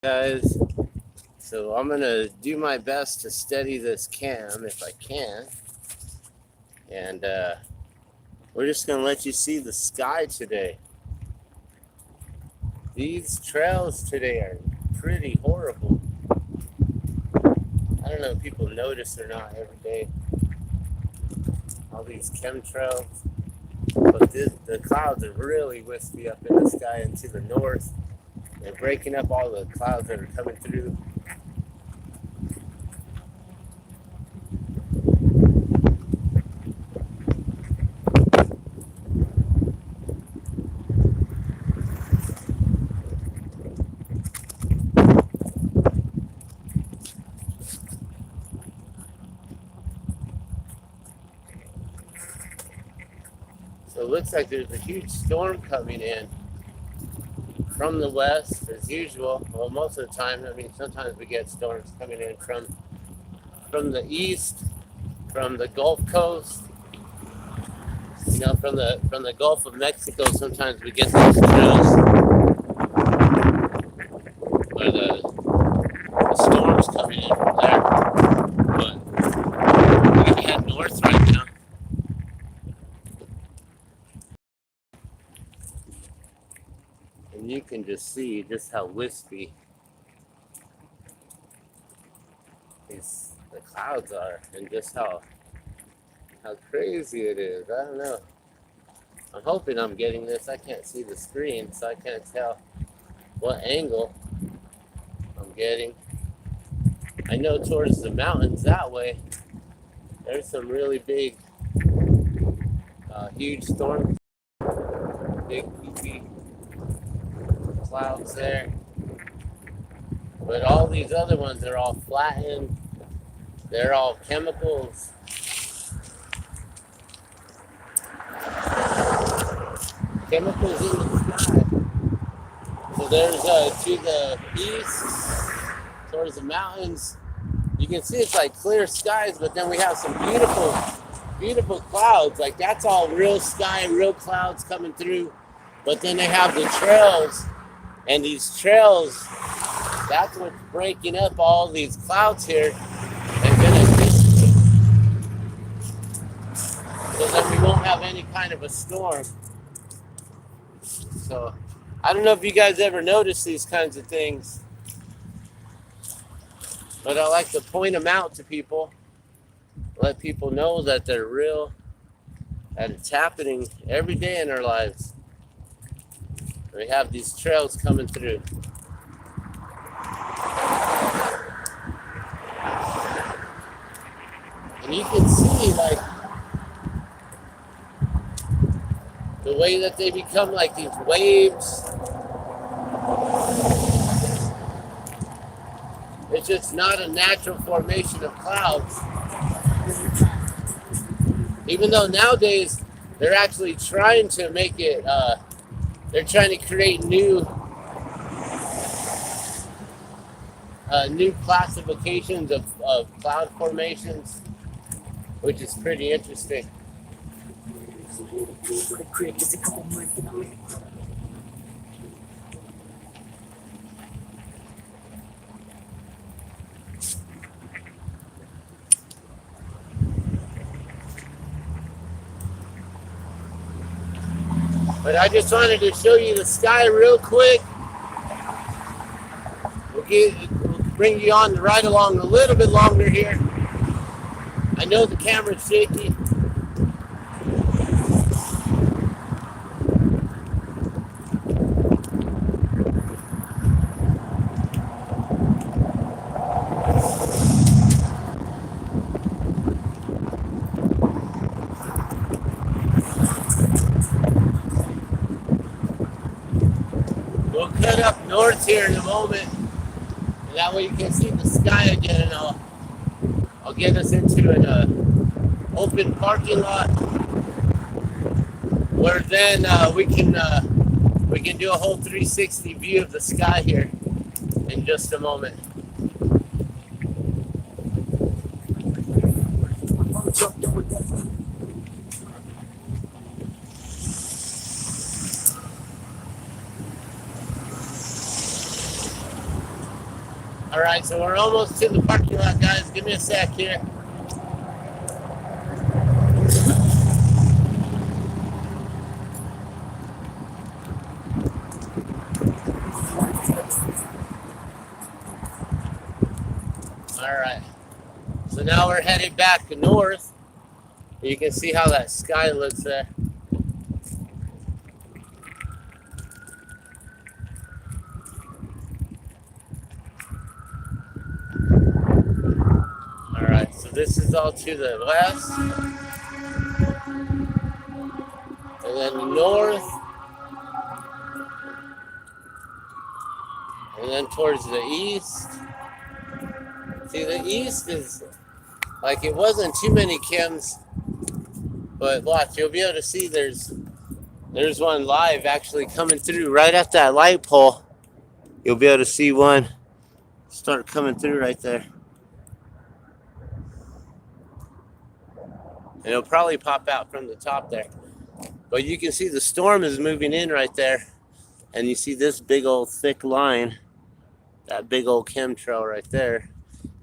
Guys, so I'm gonna do my best to steady this cam if I can, and we're just gonna let you see the sky today. These trails today are pretty horrible. I don't know if people notice or not every day, all these chemtrails, but the clouds are really wispy up in the sky and to the north. They're breaking up all the clouds that are coming through. So it looks like there's a huge storm coming in from the west as usual. Well, most of the time. I mean, sometimes we get storms coming in from the east, from the Gulf Coast. You know, from the Gulf of Mexico. Sometimes we get those drills where the storms coming in from there. But we're gonna head north right now. And you can just see just how wispy the clouds are, and just how crazy it is. I don't know. I'm hoping I'm getting this. I can't see the screen, so I can't tell what angle I'm getting. I know towards the mountains that way, there's some really big, huge storms, big poofy clouds there. But all these other ones are all flattened. They're all chemicals. Chemicals in the sky. So there's to the east, towards the mountains. You can see it's like clear skies, but then we have some beautiful, beautiful clouds. Like that's all real sky, real clouds coming through. But then they have the trails, and these trails, that's what's breaking up all these clouds here and gonna dissipate. So that we won't have any kind of a storm. So I don't know if you guys ever notice these kinds of things, but I like to point them out to people, let people know that they're real, that it's happening every day in our lives. We have these trails coming through. And you can see like the way that they become like these waves. It's just not a natural formation of clouds. Even though nowadays they're actually trying to make it, they're trying to create new classifications of cloud formations, which is pretty interesting. But I just wanted to show you the sky real quick. We'll bring you on the ride along a little bit longer here. I know the camera's shaky. We'll cut up north here in a moment, and that way you can see the sky again, and I'll get us into an open parking lot where then we can do a whole 360 view of the sky here in just a moment. All right, so we're almost to the parking lot, guys. Give me a sec here. All right, so now we're headed back north. You can see how that sky looks there. All right, so this is all to the west, and then the north, and then towards the east. See, the east is like it wasn't too many chems, but watch, you'll be able to see there's one live actually coming through right at that light pole. You'll be able to see one start coming through right there. And it'll probably pop out from the top there. But you can see the storm is moving in right there. And you see this big old thick line, that big old chemtrail right there.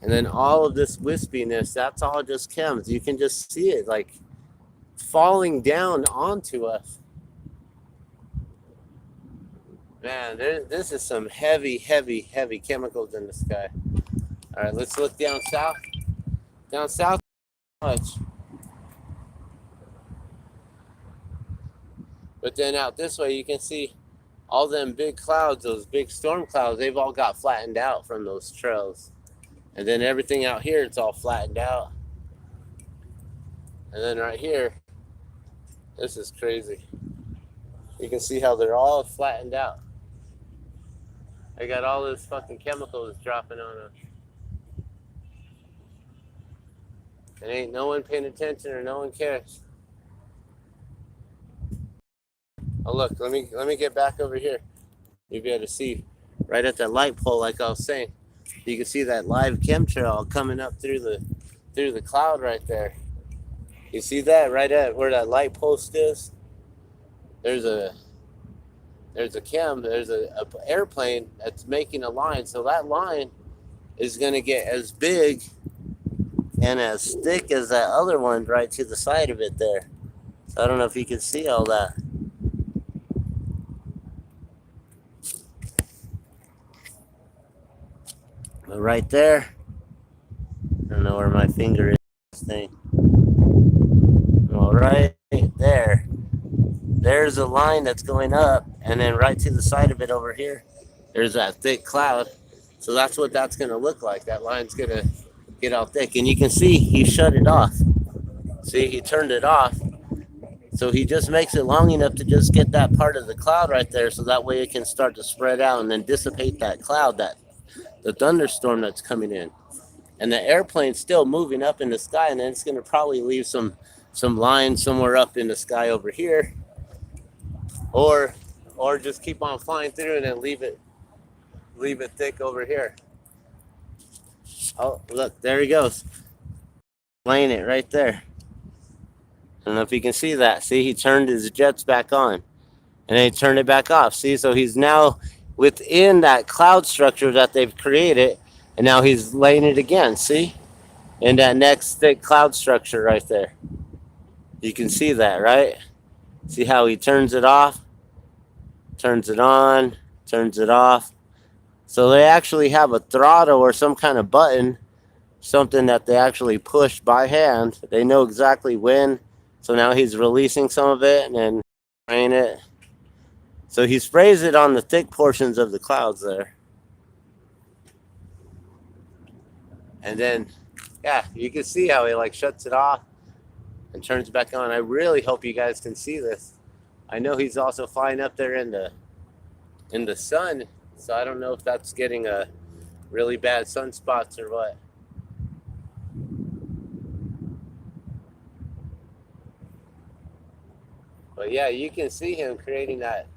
And then all of this wispiness, that's all just chems. You can just see it like falling down onto us. Man, this is some heavy, heavy, heavy chemicals in the sky. All right, let's look down south. Down south, much. But then out this way, you can see all them big clouds, those big storm clouds, they've all got flattened out from those trails. And then everything out here, it's all flattened out. And then right here, this is crazy. You can see how they're all flattened out. I got all this fucking chemicals dropping on us. And ain't no one paying attention or no one cares. Oh look, let me get back over here. You'll be able to see right at that light pole, like I was saying. You can see that live chemtrail coming up through the cloud right there. You see that right at where that light post is? There's a airplane that's making a line. So that line is gonna get as big and as thick as that other one right to the side of it there. So I don't know if you can see all that. But right there, I don't know where my finger is. This thing. Well, right there, there's a line that's going up, and then right to the side of it over here, there's that thick cloud. So that's what that's going to look like. That line's going to get all thick, and you can see he shut it off. See, he turned it off. So he just makes it long enough to just get that part of the cloud right there, so that way it can start to spread out and then dissipate that cloud, the thunderstorm that's coming in. And the airplane's still moving up in the sky, and then it's going to probably leave some lines somewhere up in the sky over here, or just keep on flying through and then leave it thick over here. Oh, look, there he goes, laying it right there. I don't know if you can see that. See, he turned his jets back on, and then he turned it back off. See, so he's now within that cloud structure that they've created, and now he's laying it again. See, in that next thick cloud structure right there. You can see that, right? See how he turns it off, turns it on, turns it off. So they actually have a throttle or some kind of button, something that they actually push by hand. They know exactly when. So now he's releasing some of it and then spraying it. So he sprays it on the thick portions of the clouds there. And then, yeah, you can see how he like shuts it off and turns back on. I really hope you guys can see this. I know he's also flying up there in the sun, so I don't know if that's getting a really bad sunspots or what. But yeah, you can see him creating that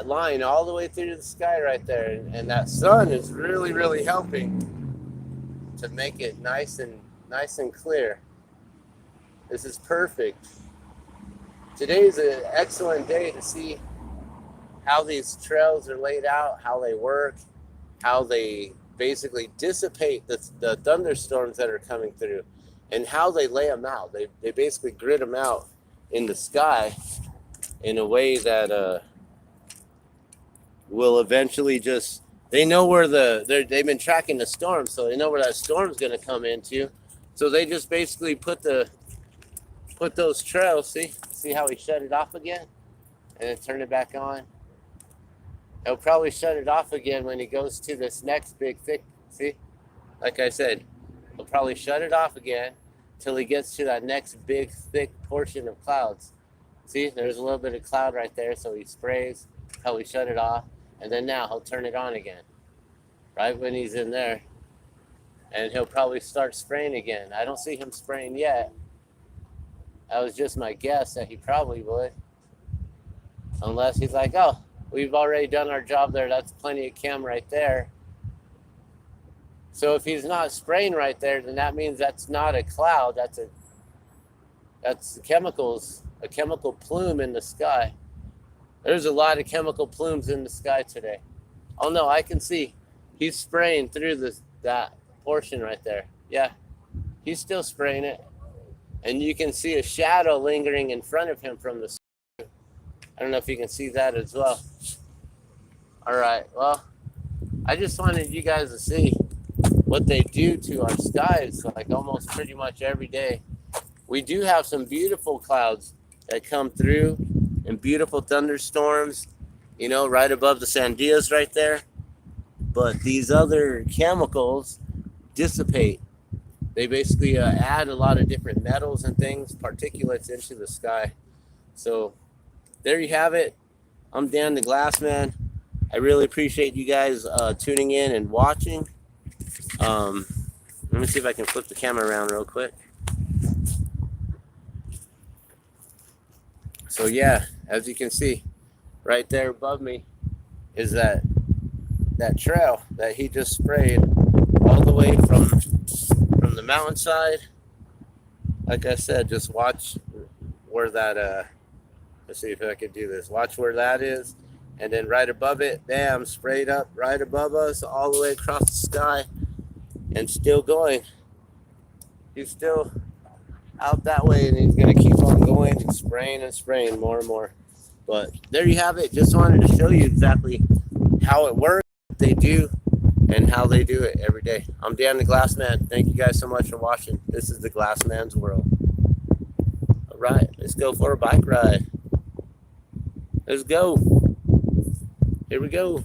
line all the way through the sky right there, and that sun is really, really helping to make it nice and clear. This is perfect. Today is an excellent day to see how these trails are laid out, how they work, how they basically dissipate the thunderstorms that are coming through. And how they lay them out, they basically grid them out in the sky in a way that will eventually just, they know where they've been tracking the storm, so they know where that storm's going to come into. So they just basically put those trails. See how he shut it off again and then turn it back on. He'll probably shut it off again when he goes to this next big thick. See, like I said, he'll probably shut it off again till he gets to that next big thick portion of clouds. See, there's a little bit of cloud right there, so he sprays, probably shut it off, and then now he'll turn it on again, right when he's in there. And he'll probably start spraying again. I don't see him spraying yet. That was just my guess that he probably would. Unless he's like, oh, we've already done our job there. That's plenty of chem right there. So if he's not spraying right there, then that means that's not a cloud. That's chemicals, a chemical plume in the sky. There's a lot of chemical plumes in the sky today. Oh no, I can see he's spraying through that portion right there. Yeah, he's still spraying it. And you can see a shadow lingering in front of him from the sky. I don't know if you can see that as well. All right, well, I just wanted you guys to see what they do to our skies, like almost pretty much every day. We do have some beautiful clouds that come through and beautiful thunderstorms, you know, right above the sandias right there. But these other chemicals dissipate. They basically add a lot of different metals and things, particulates into the sky. So there you have it. I'm Dan the Glassman. I really appreciate you guys tuning in and watching. Let me see if I can flip the camera around real quick. So yeah, as you can see, right there above me is that trail that he just sprayed all the way from the mountainside. Like I said, just watch where that let's see if I can do this. Watch where that is, and then right above it, bam, sprayed up right above us all the way across the sky, and still going. He's still out that way, and he's gonna keep on going and spraying more and more. But there you have it. Just wanted to show you exactly how it works, what they do, and how they do it every day. I'm Dan the Glassman. Thank you guys so much for watching. This is the Glassman's World. All right, let's go for a bike ride. Let's go. Here we go.